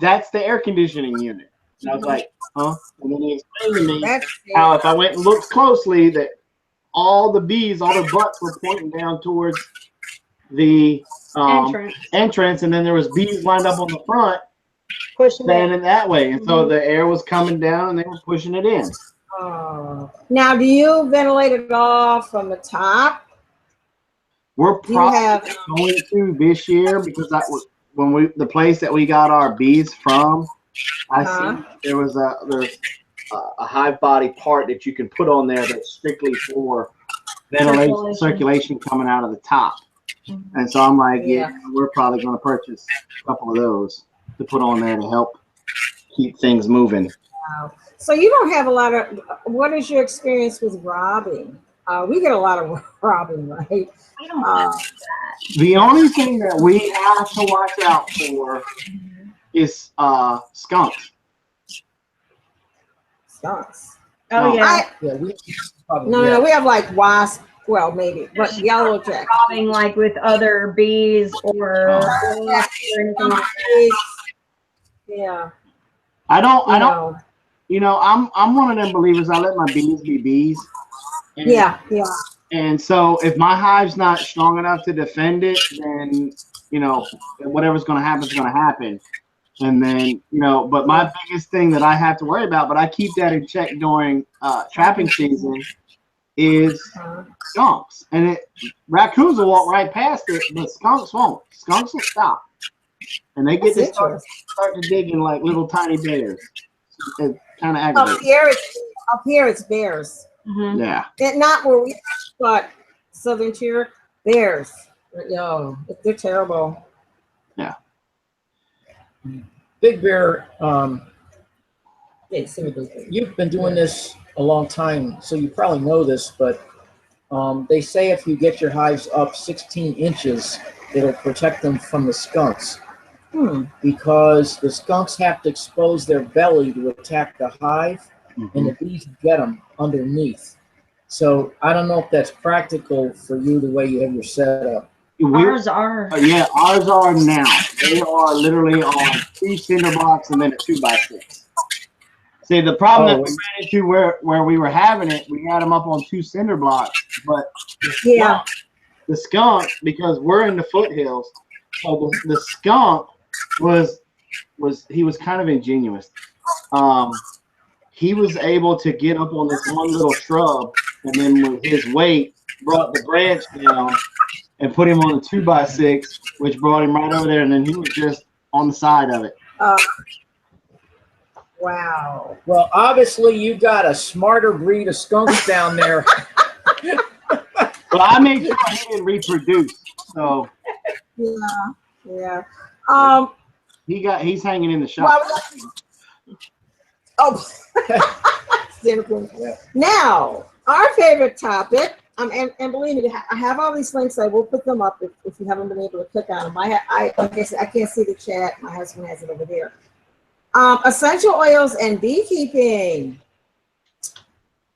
that's the air conditioning unit." And I was like, "Huh?" And then he explained to me how if I went and looked closely, that all the bees, all their butts were pointing down towards the entrance, and then there was bees lined up on the front, standing that way, and so the air was coming down, and they were pushing it in. Now, do you ventilate it all from the top? We're probably going to this year because that was when the place that we got our bees from. I see there's a hive body part that you can put on there that's strictly for ventilation, circulation coming out of the top. And so I'm like, yeah, we're probably going to purchase a couple of those to put on there to help keep things moving. Wow. So you don't have a lot of, what is your experience with robbing? We get a lot of robbing, right? I don't know that. The only thing that we have to watch out for is skunks. Skunks. Oh, yeah. No, we have like wasp. Well, maybe, but yellow jacket. Robbing like with other bees or anything like that. Yeah. I don't. You know, I'm one of them believers. I let my bees be bees. And, yeah. And so if my hive's not strong enough to defend it, then you know whatever's going to happen is going to happen. And then but my biggest thing that I have to worry about, but I keep that in check during trapping season, is skunks. And raccoons will walk right past it, but skunks won't. Skunks will stop. And they get to start to dig in like little tiny bears. It kind of aggravating. Up here it's bears. Mm-hmm. Yeah. Not where we but southern tier bears. Yo, they're terrible. Yeah. Big Bear, you've been doing this a long time, so you probably know this, but they say if you get your hives up 16 inches, it'll protect them from the skunks. Because the skunks have to expose their belly to attack the hive, and the bees get them underneath. So I don't know if that's practical for you the way you have your setup. Ours are. Yeah, ours are now. They are literally on 3 cinder blocks and then a 2x6. See, the problem that Oh, we ran into where we were having it, we had them up on 2 cinder blocks, but Yeah. the skunk, because we're in the foothills, so the skunk was kind of ingenious. He was able to get up on this one little shrub, and then with his weight brought the branch down and put him on a 2x6, which brought him right over there, and then he was just on the side of it. Wow. well, obviously you got a smarter breed of skunks down there. Well, I made sure he didn't reproduce, so Yeah. he's hanging in the shop. Oh. Now, our favorite topic, and believe me, I have all these links. I will put them up if you haven't been able to click on them. I guess I can't see the chat. My husband has it over there. Essential oils and beekeeping.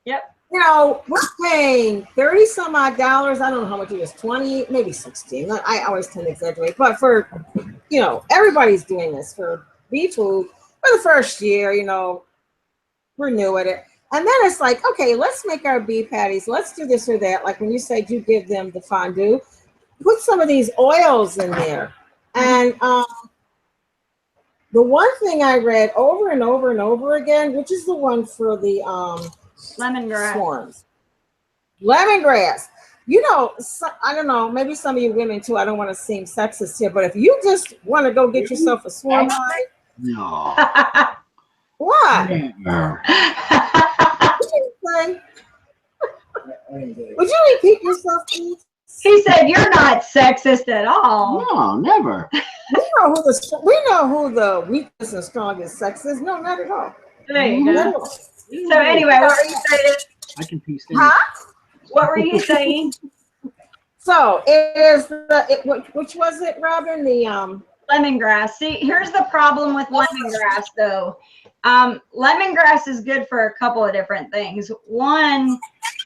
Yep. You know, we're paying $30 some odd. I don't know how much it is, 20, maybe 16. I always tend to exaggerate, but for, you know, everybody's doing this for bee food for the first year. You know, we're new at it. And then it's like, okay, let's make our bee patties. Let's do this or that. Like when you said you give them the fondue, put some of these oils in there. And the one thing I read over and over and over again, which is the one for the Lemongrass. swarms. Lemongrass. You know, I don't know, maybe some of you women too, I don't want to seem sexist here, but if you just want to go get yourself a swarm hive, No. why? Never. Would you repeat yourself, please? He said you're not sexist at all. No, never. We know who the weakest and strongest sex is. No, not at all. There you Not at go. all. So anyway, what were you saying? I can piece in. Huh? What were you saying? So it is which was it, Robin? The Lemongrass. See, here's the problem with lemongrass, though. Lemongrass is good for a couple of different things. One,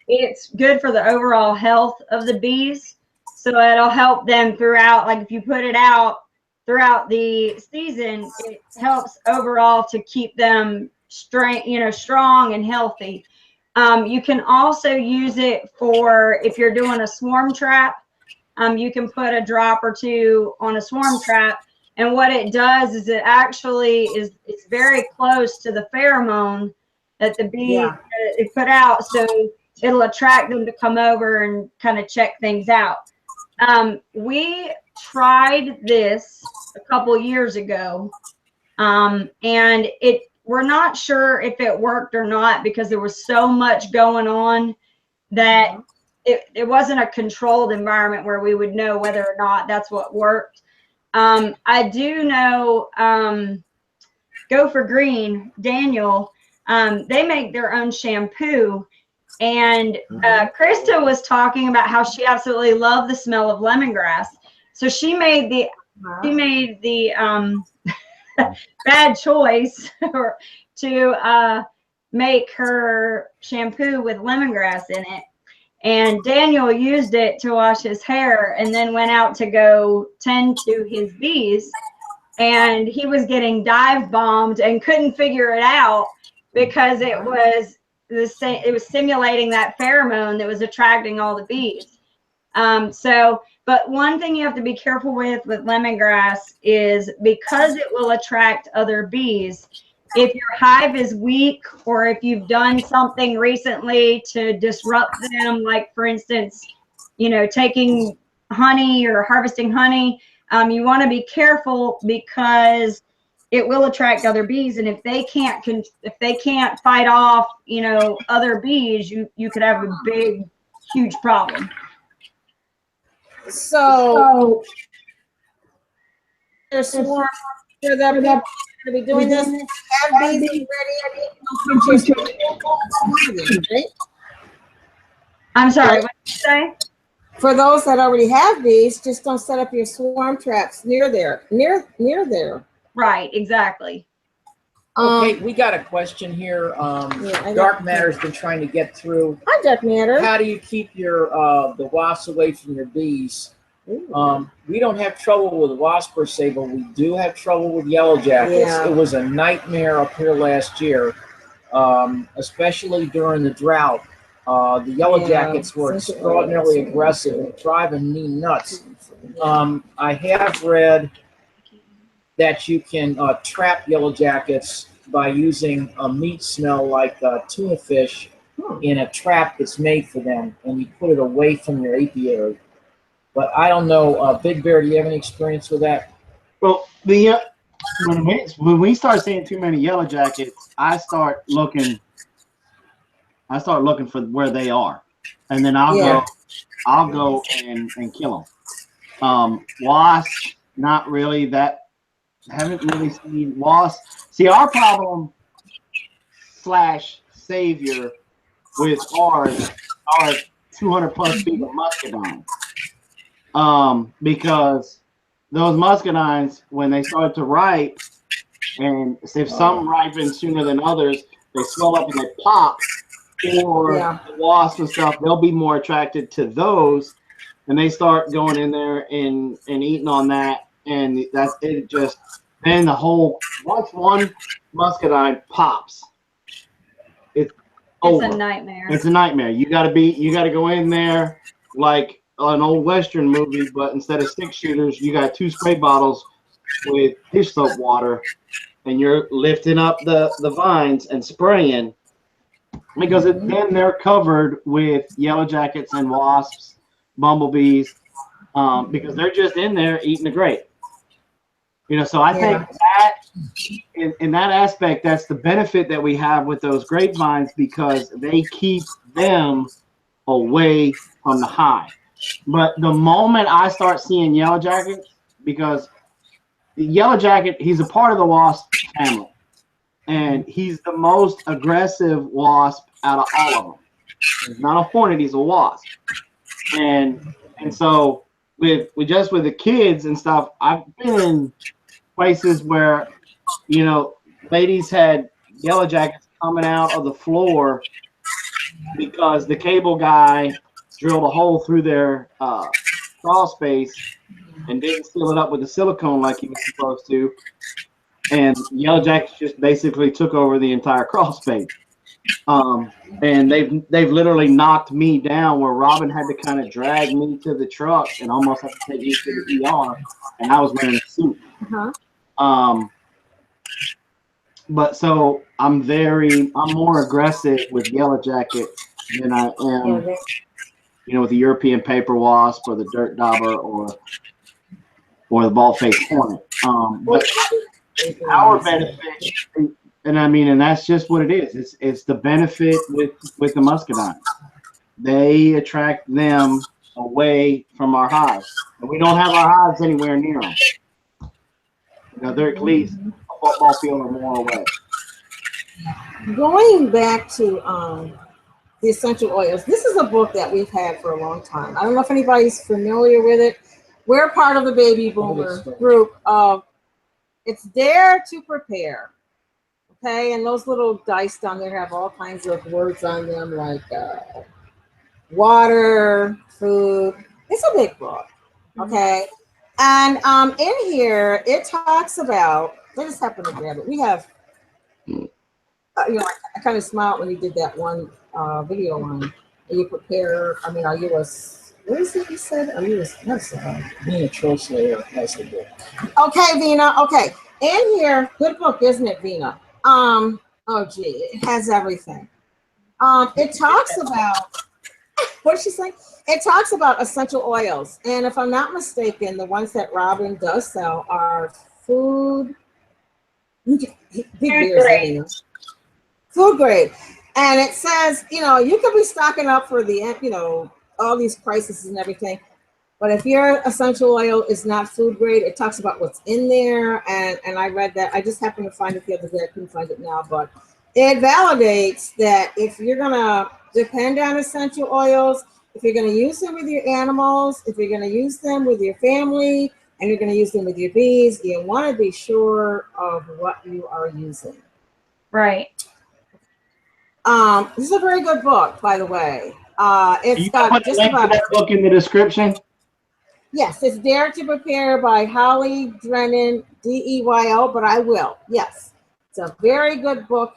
it's good for the overall health of the bees, so it'll help them throughout. Like if you put it out throughout the season, it helps overall to keep them strong and healthy. You can also use it for if you're doing a swarm trap. You can put a drop or two on a swarm trap. And what it does is it actually it's very close to the pheromone that the bee put out. So it'll attract them to come over and kind of check things out. We tried this a couple years ago, and we're not sure if it worked or not because there was so much going on that it wasn't a controlled environment where we would know whether or not that's what worked. I do know Go for Green, Daniel, they make their own shampoo. And Krista was talking about how she absolutely loved the smell of lemongrass. So she made the bad choice to make her shampoo with lemongrass in it. And Daniel used it to wash his hair and then went out to go tend to his bees. And he was getting dive bombed and couldn't figure it out because it was simulating that pheromone that was attracting all the bees. But one thing you have to be careful with lemongrass is because it will attract other bees. If your hive is weak or if you've done something recently to disrupt them, like for instance, taking honey or harvesting honey, you want to be careful because it will attract other bees. And if they can't fight off, other bees, you could have a big, huge problem. So there's swarm for them to be doing this. Have bees ready. I'm sorry, what did you say? For those that already have bees, just don't set up your swarm traps near there. Right, exactly. Okay, we got a question here. Dark Matter's been trying to get through. Hi, Dark Matter. How do you keep your the wasps away from your bees? We don't have trouble with wasps per se, but we do have trouble with yellow jackets. Yeah. It was a nightmare up here last year. especially during the drought. The yellow jackets were extraordinarily aggressive, driving me nuts. I have read that you can trap yellow jackets by using a meat smell like tuna fish in a trap that's made for them, and you put it away from your apiary. But I don't know, Big Bear, do you have any experience with that? Well, when we start seeing too many yellow jackets, I start looking for where they are, and then I'll go and kill them. Wasps, not really. That haven't really seen wasps. See, our problem / savior with ours are 200 plus feet of muscadine. Because those muscadines, when they start to ripe, and if some ripen sooner than others, they swell up and they pop. Or the wasps and stuff, they'll be more attracted to those, and they start going in there and eating on that, and that's it. Just then once one muscadine pops, it's over. It's a nightmare. It's a nightmare. You gotta go in there like an old Western movie, but instead of 6 shooters, you got 2 spray bottles with dish soap water, and you're lifting up the vines and spraying, because then they're covered with yellow jackets and wasps, bumblebees, because they're just in there eating the grape. So I think that in that aspect, that's the benefit that we have with those grapevines, because they keep them away from the hive. But the moment I start seeing yellow jackets, because the yellow jacket, he's a part of the wasp family, and he's the most aggressive wasp out of all of them. He's not a hornet, he's a wasp. And so with the kids and stuff, I've been in places where, ladies had yellow jackets coming out of the floor because the cable guy drilled a hole through their crawl space and didn't seal it up with the silicone like he was supposed to. And yellow jackets just basically took over the entire crawl space. And they've literally knocked me down, where Robin had to kind of drag me to the truck and almost had to take me to the ER, and I was wearing a suit. But so I'm more aggressive with yellow jacket than I am, with the European paper wasp or the dirt dauber or the bald-faced hornet. But our benefit, and that's just what it is. It's the benefit with the muscadine. They attract them away from our hives, and we don't have our hives anywhere near them. They're at least a football field or more away. Going back to the essential oils, this is a book that we've had for a long time. I don't know if anybody's familiar with it. We're part of the baby boomer group of It's Dare to Prepare. Okay, and those little dice down there have all kinds of words on them, like water, food. It's a big book. Okay. And in here, it talks about, I just happened to grab it. We have, I kind of smiled when you did that one video on, you prepare, are you a, what is it you said? Are you a, Being a troll slayer has a book. Okay, Vina, okay. In here, good book, isn't it, Vina? Oh, gee, it has everything. It talks about, what did she say? It talks about essential oils, and if I'm not mistaken, the ones that Robin does sell are food grade. Food grade, and it says, you could be stocking up for the, all these crises and everything, but if your essential oil is not food grade, it talks about what's in there, and I read that. I just happened to find it the other day. I couldn't find it now, but it validates that if you're gonna depend on essential oils, if you're going to use them with your animals, if you're going to use them with your family, and you're going to use them with your bees, you want to be sure of what you are using. Right. This is a very good book, by the way. It's got just about that book in the description. Yes, it's Dare to Prepare by Holly Drennan, Deyl, but I will. Yes, it's a very good book.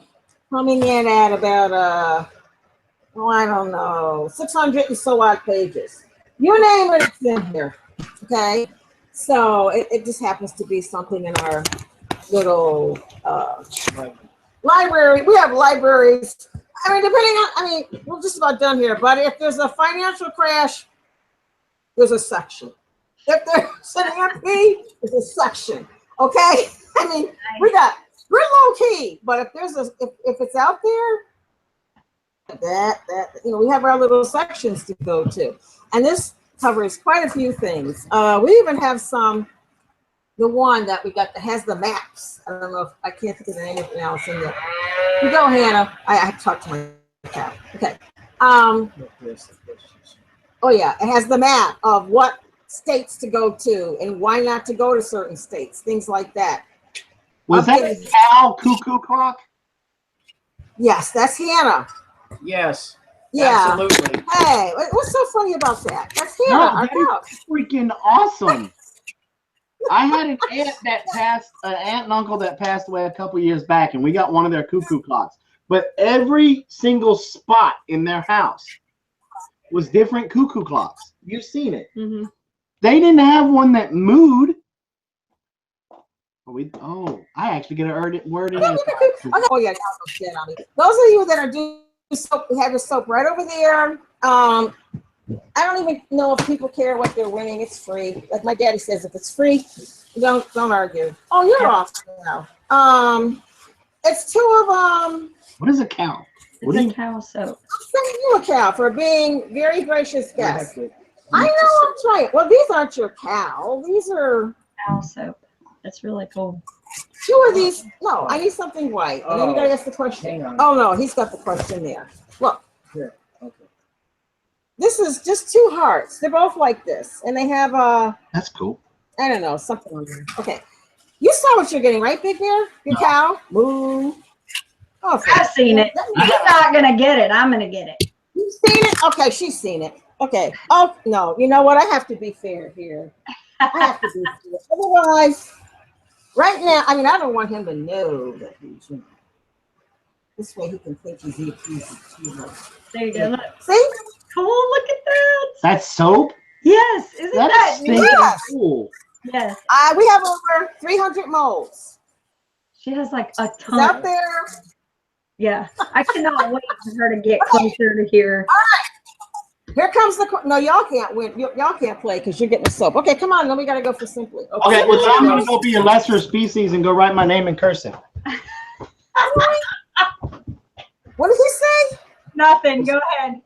coming in at about oh, I don't know, 600 and so odd pages. You name it, it's in here. Okay, so it just happens to be something in our little library. We have libraries. I mean, depending on, I mean, we're just about done here, but if there's a financial crash, there's a section. If there's an MP, there's a section. Okay, I mean, we're low key, but if there's if it's out there, that you know, we have our little sections to go to, and this covers quite a few things. We even have the one that we got that has the maps. I don't know if I can't think of anything else in there. You go, Hannah. I have to talk to my cat. Okay. Oh yeah, it has the map of what states to go to and why not to go to certain states, things like that. Was that a cow cuckoo clock? Yes, that's Hannah. Yes. Yeah. Absolutely. Hey, what's so funny about that? That's Hannah. No, Our that is cow. freaking awesome. I had an aunt and uncle that passed away a couple years back, and we got one of their cuckoo clocks. But every single spot in their house was different cuckoo clocks. You've seen it. Mm-hmm. They didn't have one that mooed. I actually get a word in there. Oh yeah, y'all don't shit on me. Those of you that are doing soap, have your soap right over there. I don't even know if people care what they're winning. It's free. Like my daddy says, if it's free, don't argue. Oh, you're off now. It's two of What is a cow? What It's a cow soap. I'm sending you a cow for being very gracious guest. I know, I'm trying. Well, these aren't your cow. These are Cow soap. That's really cool. two of these. No, I need something white. And then you gotta ask the question. Hang on. Oh no, he's got the question there. Look. Here. Okay. This is just two hearts. They're both like this. And they have That's cool. I don't know, something on there. Okay. You saw what you're getting, right, Big Bear? Your cow? Moo. Oh, I've seen it. He's not gonna get it. I'm gonna get it. You've seen it? Okay, she's seen it. Okay. Oh no, you know what? I have to be fair here. I have to be fair. Otherwise, right now, I mean, I don't want him to know that he's, you know, this way he can think he's There you go. Look. See? Cool. Look at that. That's soap? Yes. Isn't that neat? Yes. Cool. Yes. We have over 300 molds. She has like a It's ton. out there. Yeah. I cannot wait for her to get closer to here. Here comes the no. Y'all can't win. Y'all can't play because you're getting the soap. Okay, come on. Then we gotta go for simply. Okay, well, so I'm gonna go be a lesser species and go write my name in cursive. What did he say? Nothing. Go ahead.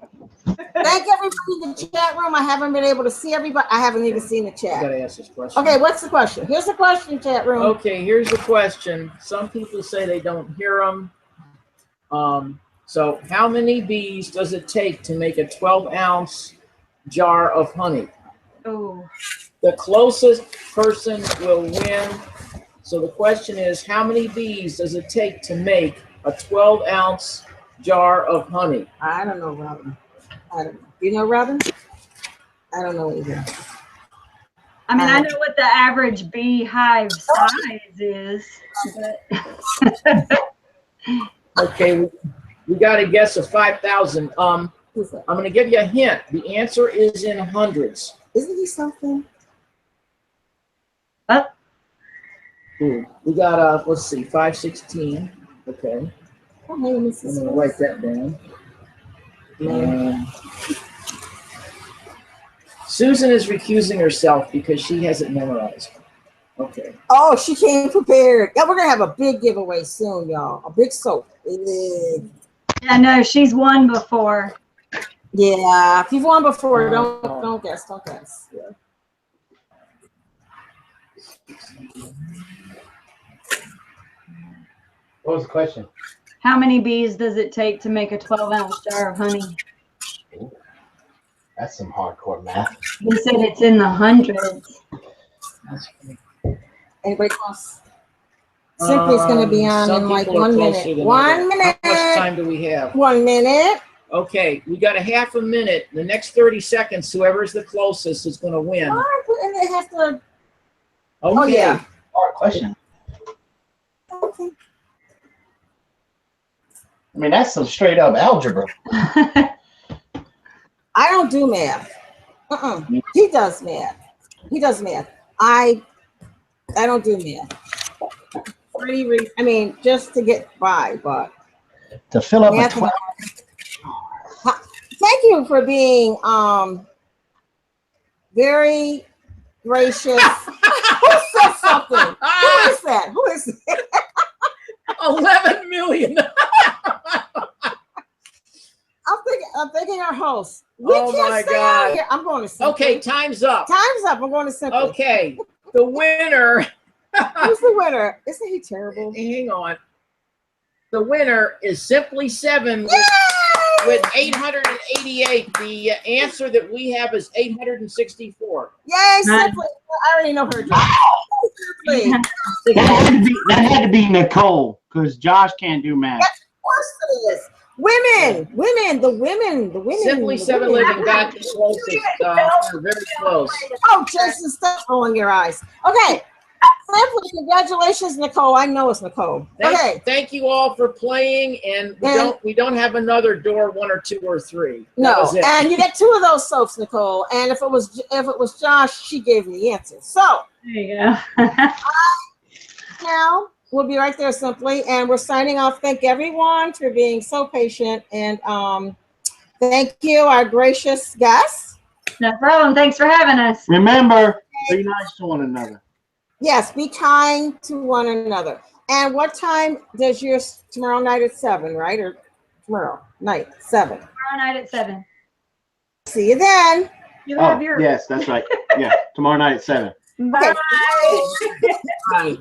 Thank everybody in the chat room. I haven't been able to see everybody. I haven't even seen the I chat. gotta ask this question. Okay, what's the question? Here's the question, chat room. Okay, here's the question. Some people say they don't hear them. So how many bees does it take to make a 12-ounce jar of honey? Oh. The closest person will win. So the question is, how many bees does it take to make a 12-ounce jar of honey? I don't know, Robin. I don't know. You know, Robin? I don't know either. I mean, I know what the average beehive size is, but Okay, we got to guess a 5,000. I'm going to give you a hint. The answer is in hundreds. Isn't he something? Ooh, we got let's see, 516. Okay, Oh, hey, I'm Mrs. going to write that down. Susan is recusing herself because she has it memorized. Okay. Oh, she came prepared. Yeah, we're gonna have a big giveaway soon, y'all. A big soap. Big. yeah, no, she's won before. Yeah, if you've won before, don't guess. Yeah. What was the question? How many bees does it take to make a 12-ounce jar of honey? That's some hardcore math. He said it's in the hundreds. Anybody else? Simply's gonna be on in like 1 minute. 1 minute. How much time do we have? 1 minute. Okay, we got a half a minute. The next 30 seconds, whoever's the closest is going to win. And it has to. Okay. Oh yeah. Hard question. Okay. I mean, that's some straight up algebra. I don't do math. He does math. He does math. I don't do math. I mean, just to get by, but To fill up a math. 12. Thank you for being very gracious. Who said something? Who is that? Who is that? 11 million. I'm thinking our host. We Oh can't my stay God. out here. I'm going to Simply. Okay, time's up. Time's up. I'm going to Simply. Okay, the winner. Who's the winner? Isn't he terrible? Hang on. The winner is Simply 7 with 888. The answer that we have is 864. Yay, Simply. I already know her. Simply. That had to be Nicole, because Josh can't do math. Of course it is. Women. The women. Simply 7 Living got the closest. We're very close. Oh, Jason, stop rolling your eyes. Okay. Simply, congratulations, Nicole. I know it's Nicole. Okay. Thank you all for playing, and we don't have another door 1 or 2 or 3. No, and you get 2 of those soaps, Nicole. And if it was Josh, she gave you the answer. So There you go. now we'll be right there, Simply, and we're signing off. Thank everyone for being so patient, and thank you, our gracious guests. No problem. Thanks for having us. Remember, be nice to one another. Yes, be kind to one another. And what time does yours tomorrow night at 7, right? Or tomorrow night, 7? Tomorrow night at 7. See you then. You have Oh, your yes, that's right. Yeah, tomorrow night at 7. bye. Bye.